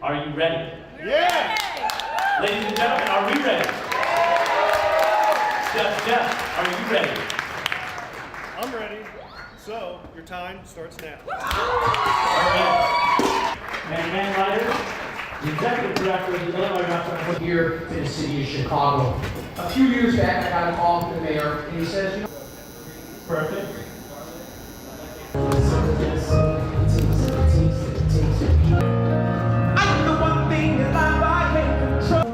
Are you ready? Yeah! Ladies and gentlemen, are we ready? Jeff, are you ready? I'm ready. So, your time starts now. All right. Man Ryder, the executive director of the Illinois Restaurant here to the city of Chicago. A few years back, I got a call from the mayor, and he says, you know, Perfect. I'm the one thing in life I can't control.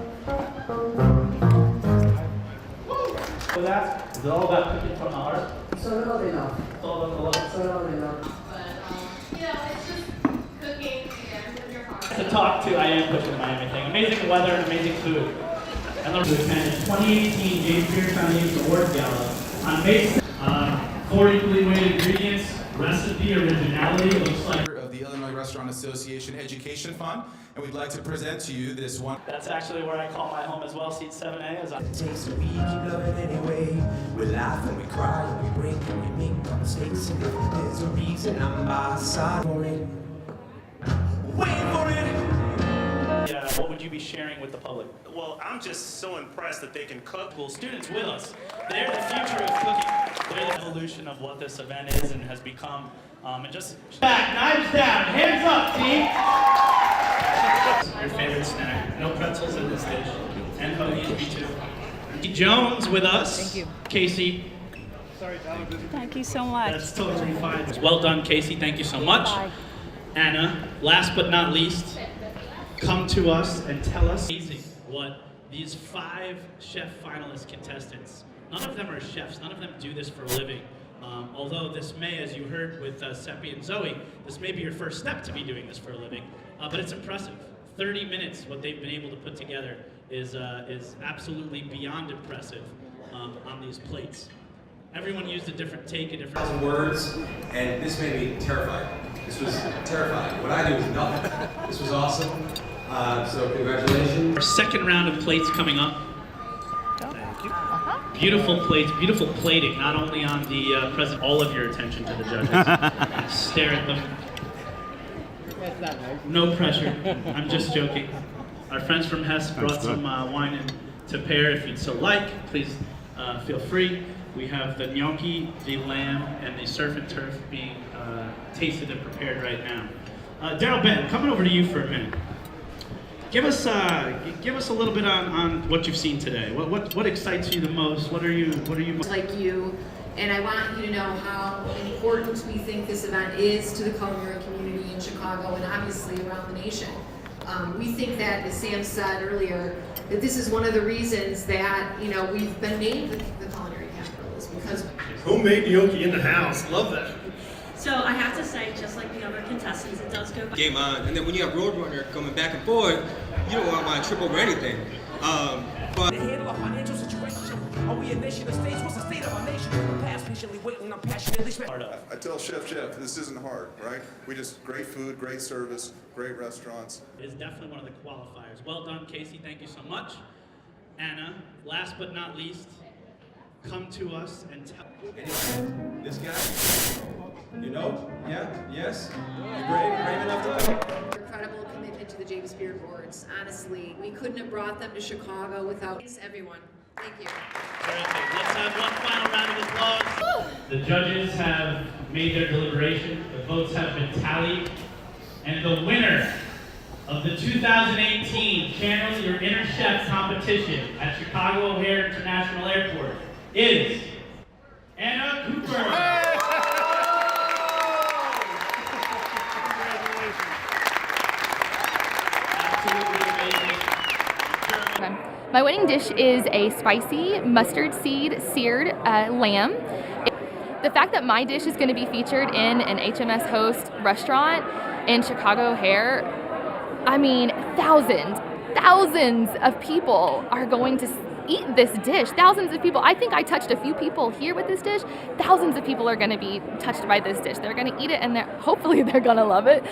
So that's, is it all about cooking from the heart? Solo de no. It's all about the love. Solo de no. But, it's just cooking again with your heart. To talk to, I am pushing the Miami thing. Amazing weather and amazing food. And the 2018 James Beard Foundation Award Gala on May 4 equally weighted ingredients, recipe originality, looks like. Of the Illinois Restaurant Association Education Fund, and we'd like to present to you this one. That's actually where I call my home as well, seat 7A. As I Takes we keep loving anyway. We laugh and we cry and we break and we make mistakes. And there's a reason I'm by the side for it. Waiting for it. what would you be sharing with the public? Well, I'm just so impressed that they can cook. Well, students with us, they're the future of cooking. They're the evolution of what this event is and has become. And just back, knives down, hands up, team. Your favorite snack? No pretzels in this dish. And hoagies, me too. Casey Jones with us. Thank you. Casey. Sorry, Tyler. Thank you so much. That's totally fine. Well done, Casey. Thank you so much. Bye. Anna, last but not least, come to us and tell us amazing what these 5 chef finalist contestants, none of them are chefs, none of them do this for a living. Although this may, as you heard with Seppi and Zoe, this may be your first step to be doing this for a living, but it's impressive. 30 minutes, what they've been able to put together is absolutely beyond impressive on these plates. Everyone used a different take, a different words, and this made me terrified. This was terrifying. What I do is nothing. This was awesome. So congratulations. Our second round of plates coming up. Thank you. Beautiful plates, beautiful plating, not only on the present, all of your attention to the judges. Stare at them. No pressure, I'm just joking. Our friends from Hess brought some wine in to pair if you'd so like. Please feel free. We have the gnocchi, the lamb, and the surf and turf being tasted and prepared right now. Daryl Benton, coming over to you for a minute. Give us a little bit on what you've seen today. What excites you the most? What are you most like you, and I want you to know how important we think this event is to the culinary community in Chicago and obviously around the nation. We think that, as Sam said earlier, that this is one of the reasons that we've been named the culinary capital, is because Homemade gnocchi in the house. Love that. So I have to say, just like the other contestants, it does go. Game on, and then when you have Roadrunner coming back and forth, you don't want to trip over anything. But To handle a financial situation. Are we a nation of states? What's the state of our nation? I'm past patiently waiting. I'm passionately part of? I tell Chef, this isn't hard, right? We just great food, great service, great restaurants. It is definitely one of the qualifiers. Well done, Casey. Thank you so much. Anna, last but not least, come to us and tell. This guy, yeah, yes, you're brave enough to. incredible commitment to the James Beard Awards. Honestly, we couldn't have brought them to Chicago without everyone. Thank you. Terrific. Let's have one final round of applause. The judges have made their deliberation. The votes have been tallied. And the winner of the 2018 Channel Your Inner Chef competition at Chicago O'Hare International Airport is Anna Cooper. My wedding dish is a spicy mustard seed seared lamb. The fact that my dish is going to be featured in an HMSHost restaurant in Chicago O'Hare, I mean, thousands of people are going to eat this dish. Thousands of people. I think I touched a few people here with this dish. Thousands of people are going to be touched by this dish. They're going to eat it, and hopefully they're going to love it.